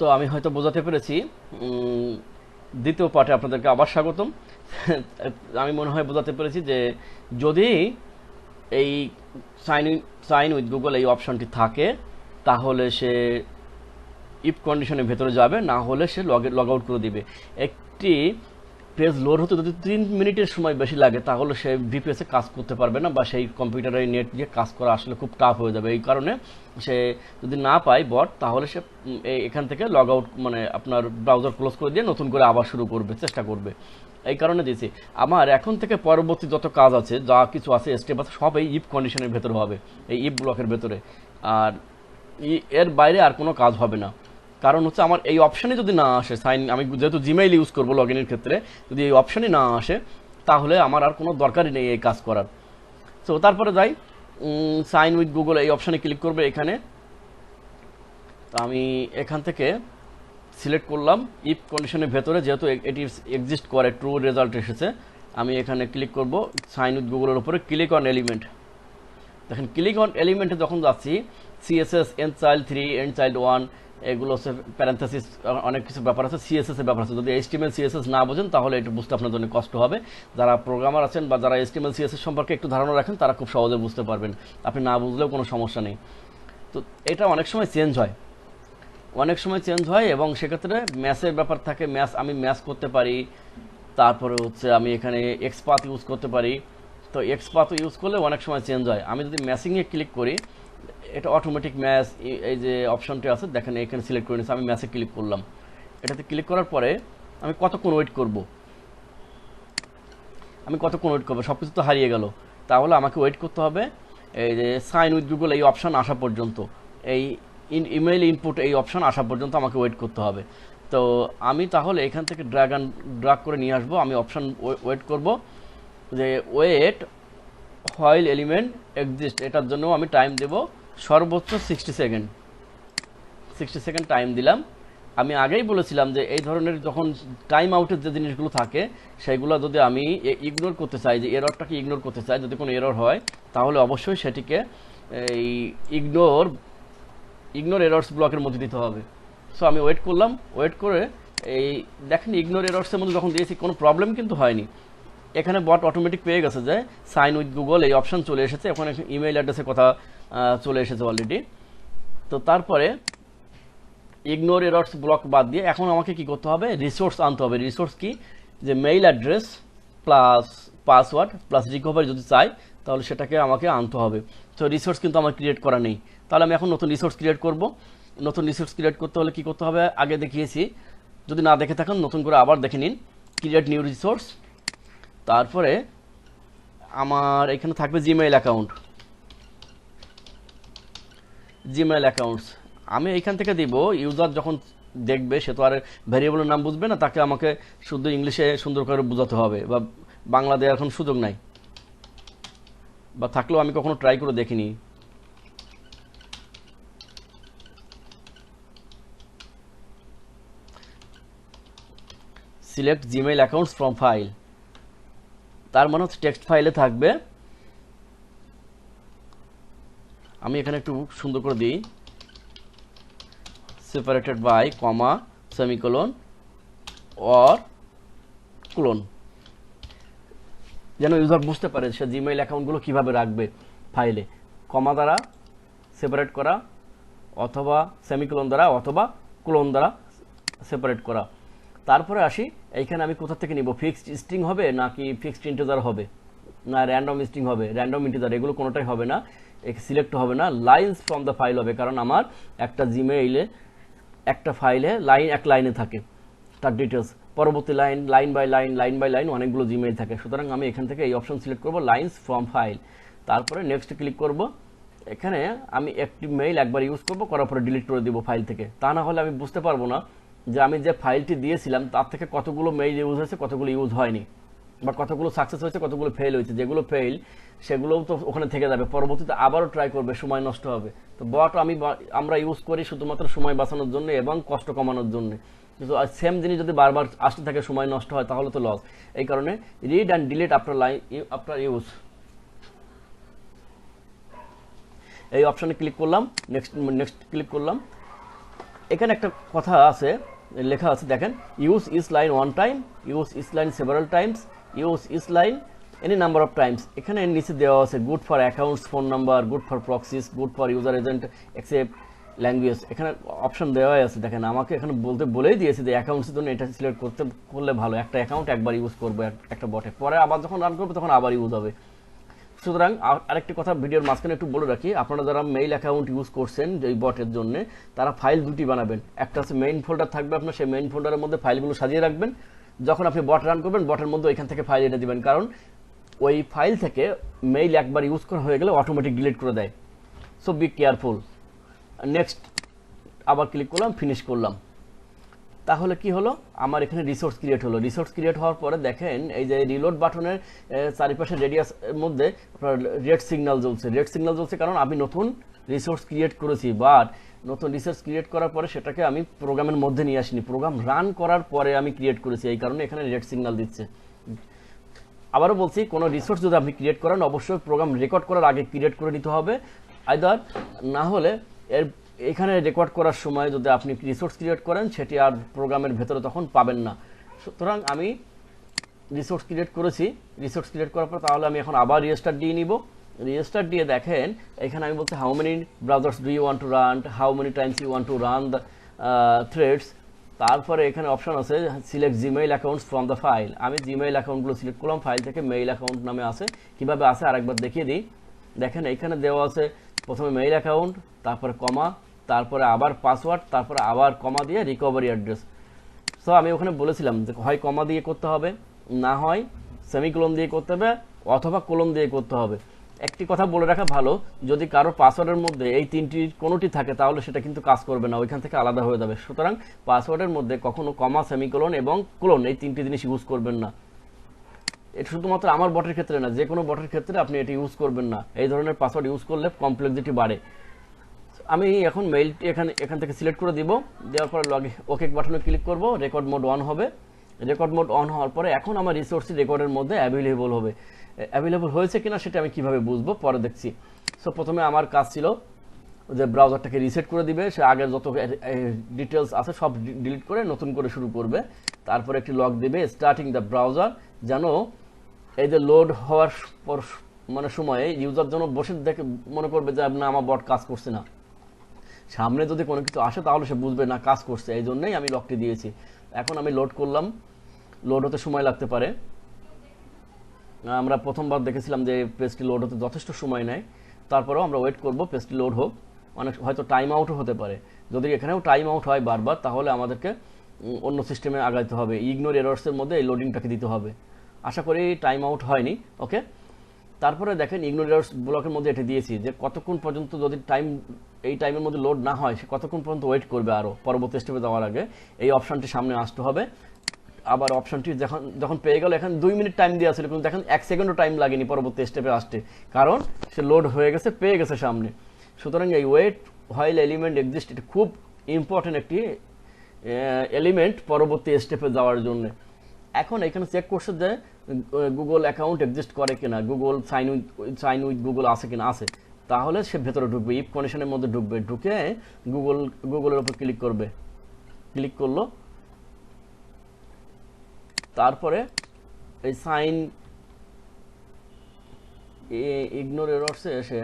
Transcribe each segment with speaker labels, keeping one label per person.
Speaker 1: তো আমি হয়তো বোঝাতে পেরেছি। দ্বিতীয় পার্টে আপনাদেরকে আবার স্বাগতম। আমি মনে হয় বোঝাতে পেরেছি যে যদি এই সাইন উইথ গুগল এই অপশনটি থাকে তাহলে সে ইফ কন্ডিশনের ভেতরে যাবে, না হলে সে লগ আউট করে দিবে। একটি পেজ লোড হতে যদি 3 মিনিটের সময় বেশি লাগে তাহলে সে ভিপিএসে কাজ করতে পারবে না, বা সেই কম্পিউটারের নেট দিয়ে কাজ করা আসলে খুব টাফ হয়ে যাবে। এই কারণে সে যদি না পায় বট, তাহলে সে এখান থেকে লগ আউট, মানে আপনার ব্রাউজার ক্লোজ করে দিয়ে নতুন করে আবার শুরু করবে, চেষ্টা করবে। এই কারণে দিয়েছি। আমার এখন থেকে পরবর্তী যত কাজ আছে, যা কিছু আছে স্টেপ আছে, সব এই ইফ কন্ডিশনের ভেতরে হবে, এই ইফ ব্লকের ভেতরে। আর এর বাইরে আর কোনো কাজ হবে না। কারণ হচ্ছে আমার এই অপশানে যদি না আসে, আমি যেহেতু জিমেইল ইউজ করবো লগ ইনের ক্ষেত্রে, যদি এই অপশানই না আসে তাহলে আমার আর কোনো দরকারই নেই এই কাজ করার। সো তারপরে যাই, সাইন উইথ গুগল এই অপশানে ক্লিক করবে এখানে। তো আমি এখান থেকে সিলেক্ট করলাম ইফ কন্ডিশনের ভেতরে, যেহেতু এটি এক্সিস্ট করে, ট্রু রেজাল্ট এসেছে। আমি এখানে ক্লিক করব সাইন উইথ গুগলের উপরে, ক্লিক অন এলিমেন্ট। দেখেন ক্লিক অন এলিমেন্টে যখন যাচ্ছি, CSS nth child 3 nth child 1, এগুলো হচ্ছে প্যারেন্থেসিস, অনেক কিছু ব্যাপার আছে, সিএসএস এর ব্যাপার আছে। যদি এইচটিএমএল সিএসএস না বোঝেন তাহলে এটা বুঝতে আপনার জন্য কষ্ট হবে। যারা প্রোগ্রামার আছেন বা যারা এইচটিএমএল সিএসএস সম্পর্কে একটু ধারণা রাখেন তারা খুব সহজে বুঝতে পারবেন, আপনি না বুঝলেও কোনো সমস্যা নেই। তো এটা অনেক সময় চেঞ্জ হয়, এবং সেক্ষেত্রে ম্যাথের ব্যাপার থাকে। আমি ম্যাথ করতে পারি, তারপরে হচ্ছে আমি এখানে এক্সপাথ ইউজ করতে পারি। তো এক্সপাথ ইউজ করলে অনেক সময় চেঞ্জ হয়। আমি যদি ম্যাথিংয়ে ক্লিক করি, এটা অটোমেটিক ম্যাথ, এই যে অপশনটি আছে দেখেন এখানে সিলেক্ট করে নিয়েছি। আমি ম্যাথে ক্লিক করলাম। এটাতে ক্লিক করার পরে আমি কতক্ষণ ওয়েট করব, সব কিছু তো হারিয়ে গেল। তাহলে আমাকে ওয়েট করতে হবে এই যে সাইন উইথ গুগল এই অপশান আসা পর্যন্ত, এই ইমেইল ইনপুট এই অপশান আসা পর্যন্ত আমাকে ওয়েট করতে হবে। তো আমি তাহলে এখান থেকে ড্রাগ করে নিয়ে আসবো। আমি অপশান ওয়েট করব, যে ওয়েট হোয়াইল এলিমেন্ট এক্সিস্ট, এটার জন্য আমি টাইম দেব সর্বোচ্চ 60 সেকেন্ড টাইম দিলাম। আমি আগেই বলেছিলাম যে এই ধরনের যখন টাইম আউটের যে জিনিসগুলো থাকে সেগুলো যদি আমি ইগনোর করতে চাই, যে এররটাকে ইগনোর করতে চাই, যদি কোনো এরর হয় তাহলে অবশ্যই সেটিকে এই ইগনোর এরর্স ব্লকের মধ্যে দিতে হবে। সো আমি ওয়েট করলাম, ওয়েট করে এই দেখেন ইগনোর এরর্সের মধ্যে যখন দিয়েছি কোনো প্রবলেম কিন্তু হয়নি। এখানে বট অটোমেটিক পেয়ে গেছে যে সাইন উইথ গুগল এই অপশান চলে এসেছে, ওখানে ইমেইল অ্যাড্রেসের কথা চলে এসেছে অলরেডি। তো তারপরে ইগনোর এরর্স ব্লক বাদ দিয়ে এখন আমাকে কি করতে হবে, রিসোর্স আনতে হবে। রিসোর্স কি, যে mail address plus password plus recovery যদি চাই তাহলে সেটাকে আমাকে আনতে হবে। তো রিসোর্স কিন্তু আমার ক্রিয়েট করা নেই, তাহলে আমি এখন নতুন রিসোর্স ক্রিয়েট করব। নতুন রিসোর্স ক্রিয়েট করতে হলে কি করতে হবে, আগে দেখিয়েছি, যদি না দেখে থাকেন নতুন করে আবার দেখে নিন। ক্রিয়েট নিউ রিসোর্স, তারপরে আমার এখানে থাকবে জিমেইল অ্যাকাউন্টস। আমি এইখান থেকে দিব, ইউজার যখন দেখবে সে তো আর ভ্যারিয়েবলের নাম বুঝবে না, তাকে আমাকে শুদ্ধ ইংলিশে সুন্দর করে বোঝাতে হবে, বা বাংলা দেওয়ার এখন সুযোগ নাই, বা থাকলেও আমি কখনো ট্রাই করে দেখিনি। Select Gmail accounts from file, তার মানে হচ্ছে টেক্সট ফাইলে থাকবে। আমি এখানে একটু সুন্দর করে দিই, separated by comma semicolon or colon, যেন ইউজার বুঝতে পারে সে জিমেইল অ্যাকাউন্টগুলো কীভাবে রাখবে ফাইলে। কমা দ্বারা সেপারেট করা, অথবা সেমিকোলন দ্বারা, অথবা কোলন দ্বারা সেপারেট করা। তারপরে আসি, এইখানে আমি কোথা থেকে নিব, ফিক্সড স্ট্রিং হবে নাকি ফিক্সড ইন্টিজার হবে, না র্যান্ডম স্ট্রিং হবে, র্যান্ডম ইন্টিজার, এগুলো কোনোটাই হবে না, সিলেক্ট হবে না। লাইনস ফ্রম দ্য ফাইল হবে, কারণ আমার একটা জিমেইলে একটা ফাইলে এক লাইনে থাকে তার ডিটেলস, পরবর্তী লাইন বাই লাইন অনেকগুলো জিমেইল থাকে। সুতরাং আমি এখান থেকে এই অপশন সিলেক্ট করব, লাইনস ফ্রম ফাইল। তারপরে নেক্সট ক্লিক করব। এখানে আমি একটি মেইল একবার ইউজ করব, করার পরে ডিলিট করে দিব ফাইল থেকে, তা না হলে আমি বুঝতে পারবো না যে আমি যে ফাইলটি দিয়েছিলাম তার থেকে কতগুলো মেইল ইউজ হয়েছে, কতগুলো ইউজ হয়নি, বা কতগুলো সাকসেস হয়েছে, কতগুলো ফেল হয়েছে। যেগুলো ফেল সেগুলোও তো ওখানে থেকে যাবে, পরবর্তীতে আবারও ট্রাই করবে, সময় নষ্ট হবে। তো বট আমরা ইউজ করি শুধুমাত্র সময় বাঁচানোর জন্য এবং কষ্ট কমানোর জন্য, কিন্তু সেম জিনিস যদি বারবার আসতে থাকে, সময় নষ্ট হয়, তাহলে তো লস। এই কারণে read and delete after use, এই অপশানে ক্লিক করলাম, নেক্সট ক্লিক করলাম। এখানে একটা কথা আছে, লেখা আছে দেখেন, use is line one time, use is line several Times, use is line any number of Times. এখানে নিচে দেওয়া আছে good for accounts, phone number, good for proxies, good for user agent, except language. এখানে option দেওয়াই আছে দেখেন, আমাকে এখানে বলেই দিয়েছে যে অ্যাকাউন্টসের জন্য এটা সিলেক্ট করলে ভালো, একটা অ্যাকাউন্ট একবার ইউজ করবো একটা বটে, পরে আবার যখন রান করবো তখন আবার ইউজ হবে। সুতরাং আরেকটি কথা ভিডিওর মাঝখানে একটু বলে রাখি, আপনারা যারা মেইল অ্যাকাউন্ট ইউজ করছেন এই বটের জন্য, তারা ফাইল দুটি বানাবেন। একটা হচ্ছে মেইন ফোল্ডার থাকবে আপনার, সেই মেইন ফোল্ডারের মধ্যে ফাইলগুলো সাজিয়ে রাখবেন। যখন আপনি বট রান করবেন, বটের মধ্যে এখান থেকে ফাইল এনে দিবেন, কারণ ওই ফাইল থেকে মেইল একবার ইউজ করা হয়ে গেলে অটোমেটিক ডিলিট করে দেয়। So be careful. নেক্সট আবার ক্লিক করলাম, ফিনিশ করলাম। তাহলে কি হলো, আমার এখানে রিসোর্স ক্রিয়েট হলো। রিসোর্স ক্রিয়েট হওয়ার পরে দেখেন এই যে রিলোড বাটনের চারিপাশে রেডিয়াসের মধ্যে আপনার রেড সিগন্যাল জ্বলছে। রেড সিগন্যাল জ্বলছে কারণ আমি নতুন রিসোর্স ক্রিয়েট করেছি, বাট নতুন রিসোর্স ক্রিয়েট করার পরে সেটাকে আমি প্রোগ্রামের মধ্যে নিয়ে আসিনি, প্রোগ্রাম রান করার পরে আমি ক্রিয়েট করেছি, এই কারণে এখানে রেড সিগন্যাল দিচ্ছে। আবারও বলছি, কোনো রিসোর্স যদি আপনি ক্রিয়েট করেন অবশ্যই প্রোগ্রাম রেকর্ড করার আগে ক্রিয়েট করে নিতে হবে, আইদার না হলে এখানে রেকর্ড করার সময় যদি আপনি রিসোর্স ক্রিয়েট করেন সেটি আর প্রোগ্রামের ভেতরে তখন পাবেন না। সুতরাং আমি রিসোর্স ক্রিয়েট করেছি, রিসোর্স ক্রিয়েট করার পর তাহলে আমি এখন আবার রিস্টার্ট দিয়ে নিব। রিস্টার্ট দিয়ে দেখেন এখানে আমি বলছি how many browsers do you want to run, how many times you want to run the threads. তারপরে এখানে অপশন আছে select Gmail accounts from the file. আমি জিমেইল অ্যাকাউন্টগুলো সিলেক্ট করলাম, ফাইল থেকে মেইল অ্যাকাউন্ট নামে আছে। কীভাবে আছে আরেকবার দেখিয়ে দিই। দেখেন এখানে দেওয়া আছে প্রথমে মেইল অ্যাকাউন্ট, তারপরে কমা, তারপরে আবার পাসওয়ার্ড, তারপরে আবার কমা দিয়ে রিকভারি অ্যাড্রেস। সো আমি ওখানে বলেছিলাম যে হয় কমা দিয়ে করতে হবে, না হয় সেমিকোলন দিয়ে করতে হবে, অথবা কোলন দিয়ে করতে হবে। একটি কথা বলে রাখা ভালো, যদি কারো পাসওয়ার্ডের মধ্যে এই তিনটির কোনোটি থাকে তাহলে সেটা কিন্তু কাজ করবে না, ওইখান থেকে আলাদা হয়ে যাবে। সুতরাং পাসওয়ার্ডের মধ্যে কখনো কমা, সেমিকোলন এবং কোলন এই তিনটি জিনিস ইউজ করবেন না। এটা শুধুমাত্র আমার বটের ক্ষেত্রে না, যে কোনো বটের ক্ষেত্রে আপনি এটি ইউজ করবেন না। এই ধরনের পাসওয়ার্ড ইউজ করলে কমপ্লেক্সিটি বাড়ে। আমি এখন মেইলটি এখান থেকে সিলেক্ট করে দিব, দেওয়ার পরে ওকে বাটনে ক্লিক করব, রেকর্ড মোড অন হবে। রেকর্ড মোড অন হওয়ার পরে এখন আমার রিসোর্সটি রেকর্ডের মধ্যে অ্যাভেলেবল হবে। অ্যাভেলেবল হয়েছে কিনা সেটা আমি কিভাবে বুঝবো পরে দেখছি। সো প্রথমে আমার কাজ ছিল যে ব্রাউজারটাকে রিসেট করে দিবে, সে আগের যত ডিটেলস আছে সব ডিলিট করে নতুন করে শুরু করবে। তারপরে একটি লক দেবে স্টার্টিং দ্য ব্রাউজার, যেন এই যে লোড হওয়ার পর মানে সময়ে ইউজার যেন বসে দেখে মনে করবে যে না আমার বট কাজ করছে না, সামনে যদি কোনো কিছু আসে তাহলে সে বুঝবে না কাজ করছে, এই জন্যই আমি লকটি দিয়েছি। এখন আমি লোড করলাম, লোড হতে সময় লাগতে পারে। আমরা প্রথমবার দেখেছিলাম যে পেজটি লোড হতে যথেষ্ট সময় নেয়, তারপরেও আমরা ওয়েট করব পেজটি লোড হোক। অনেক হয়তো টাইম আউটও হতে পারে, যদি এখানেও টাইম আউট হয় বারবার তাহলে আমাদেরকে অন্য সিস্টেমে আগাইতে হবে, ইগনোর এরর্সের মধ্যে এই লোডিংটাকে দিতে হবে। আশা করি টাইম আউট হয়নি। ওকে, তারপরে দেখেন ইগনোর এরর্স ব্লকের মধ্যে এটা দিয়েছি যে কতক্ষণ পর্যন্ত যদি এই টাইমের মধ্যে লোড না হয় সে কতক্ষণ পর্যন্ত ওয়েট করবে, আরও পরবর্তী স্টেপে যাওয়ার আগে এই অপশানটি সামনে আসতে হবে। আবার অপশানটি যখন পেয়ে গেল, এখন 2 মিনিট টাইম দেওয়া ছিল কিন্তু দেখেন 1 সেকেন্ডও টাইম লাগেনি পরবর্তী স্টেপে আসতে, কারণ সে লোড হয়ে গেছে, পেয়ে গেছে সামনে। সুতরাং এই ওয়েট হোয়াইল এলিমেন্ট এক্সিস্ট, এটা খুব ইম্পর্টেন্ট একটি এলিমেন্ট পরবর্তী স্টেপে যাওয়ার জন্য। এখন এখানে চেক করছে যে গুগল অ্যাকাউন্ট এক্সিস্ট করে কিনা, গুগল সাইন উইথ গুগল আছে কিনা, আছে, তাহলে সে ভেতরে ঢুকবে, ইফ কন্ডিশনের মধ্যে ঢুকবে, ঢুকে গুগলের উপর ক্লিক করবে। ক্লিক করলো, তারপরে এই সাইন ইগনোর এরর্সে এসে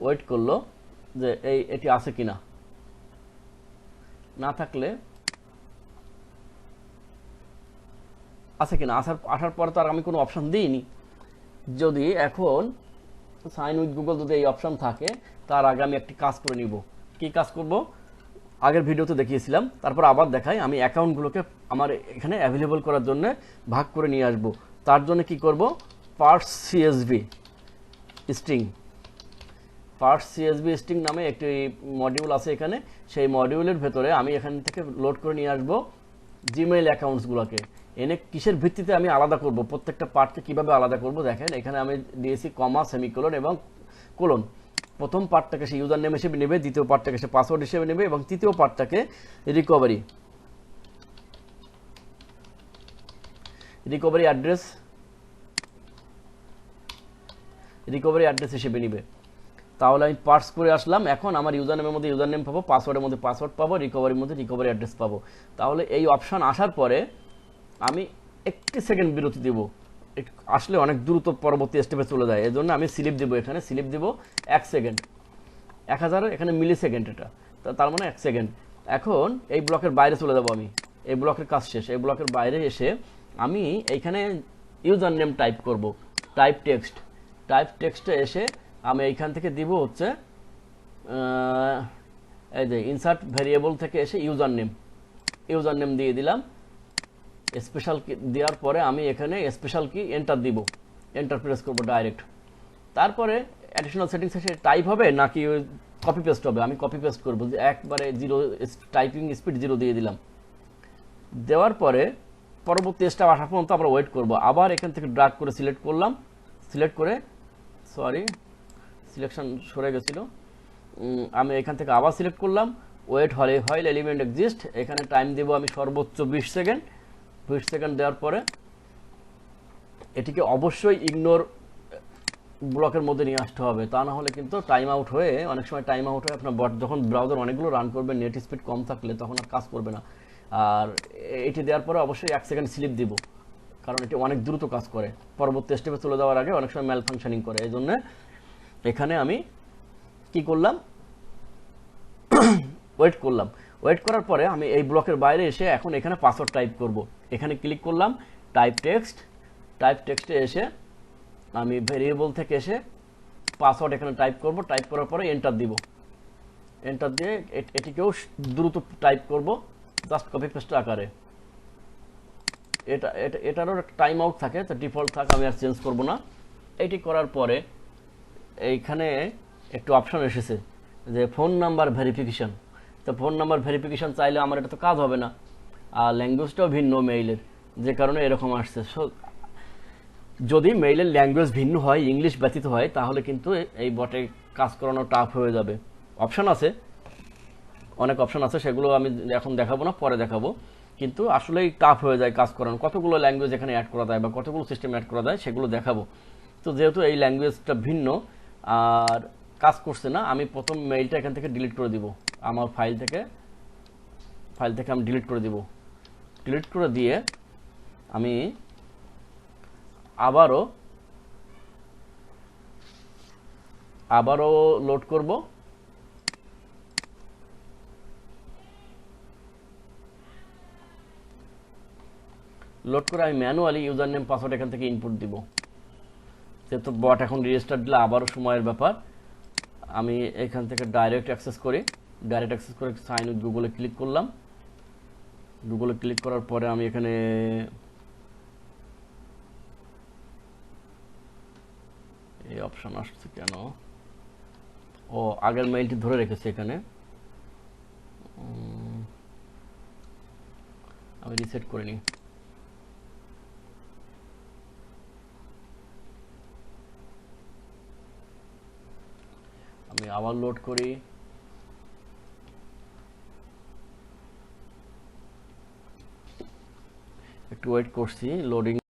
Speaker 1: ওয়েট করলো যে এটি আছে কিনা, না থাকলে আছে কিনা, আসার পর তার আমি কোনো অপশান দিইনি। যদি এখন সাইন উইথ গুগল যদি এই অপশান থাকে, তার আগে আমি একটি কাজ করে নিব। কি কাজ করব আগের ভিডিওতে দেখিয়েছিলাম, তারপর আবার দেখাই। আমি অ্যাকাউন্টগুলোকে আমার এখানে অ্যাভেলেবল করার জন্য ভাগ করে নিয়ে আসব। তার জন্য কি করব, পার্স সিএসভি স্ট্রিং নামে একটি মডিউল আছে এখানে, সেই মডিউলের ভেতরে আমি এখান থেকে লোড করে নিয়ে আসব জিমেইল অ্যাকাউন্টসগুলোকে। এনে কিসের ভিত্তিতে আমি আলাদা করব, প্রত্যেকটা পার্টকে কিভাবে আলাদা করব দেখেন এখানে আমি দিয়েছি কমা, সেমিকোলন এবং কোলন। প্রথম পার্টটাকে সে ইউজার নেম হিসেবে নেবে, দ্বিতীয় পার্টটাকে সে পাসওয়ার্ড হিসেবে নেবে এবং তৃতীয় পার্টটাকে রিকভারি অ্যাড্রেস হিসেবে নেবে। তাহলে আমি পার্স করে আসলাম। এখন আমার ইউজার নেমের মধ্যে ইউজার নেম পাবো, পাসওয়ার্ডের মধ্যে পাসওয়ার্ড পাবো, রিকভারির মধ্যে রিকভারি অ্যাড্রেস পাবো। তাহলে এই অপশান আসার পরে আমি একটি সেকেন্ড বিরতি দেবো, আসলে অনেক দ্রুত পরবর্তী স্টেপে চলে যায়। এই জন্য আমি স্লিপ দেবো, এখানে স্লিপ দেবো 1 সেকেন্ড, 1000 এখানে মিলি সেকেন্ড, এটা তার মানে 1 সেকেন্ড। এখন এই ব্লকের বাইরে চলে যাবো আমি, এই ব্লকের কাজ শেষ। এই ব্লকের বাইরে এসে আমি এইখানে ইউজার নেম টাইপ করব, টাইপ টেক্সটে এসে আমি এইখান থেকে দিব হচ্ছে এই যে ইনসার্ট ভেরিয়েবল থেকে এসে ইউজার নেম দিয়ে দিলাম। স্পেশাল কি দেওয়ার পরে আমি এখানে স্পেশাল কি এন্টার দিব, এন্টার প্রেস করবো ডাইরেক্ট। তারপরে অ্যাডিশনাল সেটিংস এসে টাইপ হবে নাকি কপি পেস্ট হবে, আমি কপি পেস্ট করবো, যে একবারে 0 টাইপিং স্পিড 0 দিয়ে দিলাম। দেওয়ার পরে পরবর্তী স্টেপ আসা পর্যন্ত আমরা ওয়েট করব। আবার এখান থেকে ড্র্যাগ করে সিলেক্ট করলাম, সিলেক্ট করে সিলেকশন সরে গেছিল, আমি এখান থেকে আবার সিলেক্ট করলাম, ওয়েট হোয়াইল এলিমেন্ট এক্সিস্ট। এখানে টাইম দেব আমি সর্বোচ্চ 20 সেকেন্ড। 20 সেকেন্ড দেওয়ার পরে এটিকে অবশ্যই ইগনোর ব্লকের মধ্যে নিয়ে আসতে হবে, তা না হলে কিন্তু টাইম আউট হয়ে, অনেক সময় টাইম আউট হয়ে আপনার বট যখন ব্রাউজার অনেকগুলো রান করবে, নেট স্পিড কম থাকলে তখন আর কাজ করবে না। আর এটি দেওয়ার পরে অবশ্যই 1 সেকেন্ড স্লিপ দিব, কারণ এটি অনেক দ্রুত কাজ করে, পরবর্তী স্টেপে চলে যাওয়ার আগে অনেক সময় ম্যাল ফাংশনিং করে। এই জন্য এখানে আমি কি করলাম, ওয়েট করলাম। ওয়েট করার পরে আমি এই ব্লকের বাইরে এসে এখন এখানে পাসওয়ার্ড টাইপ করব। এখানে ক্লিক করলাম, টাইপ টেক্সটে এসে আমি ভেরিয়েবল থেকে এসে পাসওয়ার্ড এখানে টাইপ করব। টাইপ করার পরে এন্টার দিব, এন্টার দিয়ে এটিকেও দ্রুত টাইপ করব, জাস্ট কপি পেস্ট আকারে। এটারও একটা টাইম আউট থাকে, তো ডিফল্ট থাকে, আমি আর চেঞ্জ করব না। এটি করার পরে এইখানে একটু অপশন এসেছে যে ফোন নাম্বার ভেরিফিকেশন। তো ফোন নাম্বার ভেরিফিকেশন চাইলে আমার এটা তো কাজ হবে না, আর ল্যাঙ্গুয়েজটাও ভিন্ন মেইলের, যে কারণে এরকম আসছে। যদি মেইলের ল্যাঙ্গুয়েজ ভিন্ন হয়, ইংলিশ ব্যতীত হয়, তাহলে কিন্তু এই বটে কাজ করানো টাফ হয়ে যাবে। অপশন আছে, অনেক অপশন আছে, সেগুলো আমি এখন দেখাবো না, পরে দেখাবো। কিন্তু আসলেই টাফ হয়ে যায় কাজ করানো, কতগুলো ল্যাঙ্গুয়েজ এখানে অ্যাড করা যায় বা কতগুলো সিস্টেম অ্যাড করা যায় সেগুলো দেখাবো। তো যেহেতু এই ল্যাঙ্গুয়েজটা ভিন্ন আর কাজ করছে না, আমি প্রথম মেইলটা এখান থেকে ডিলিট করে দিব, আমার ফাইল থেকে আমি ডিলিট করে দিব। ডিলিট করে দিয়ে আমি আবারও লোড করব। লোড করে আমি ম্যানুয়ালি ইউজার নেম পাসওয়ার্ড এখান থেকে ইনপুট দিব। যেহেতু বট এখন রেজিস্টার দিলে আবারও সময়ের ব্যাপার, আমি এখান থেকে ডাইরেক্ট অ্যাক্সেস করে সাইন উইথ গুগলে ক্লিক করলাম। গুগলে ক্লিক করার পরে আমি এখানে এই অপশন আসছে কেন, ও আগের মেইলটি ধরে রেখেছে এখানে, আমি রিসেট করে নিই। আমি আবার লোড করি, একটু ওয়েট করছি, লোডিং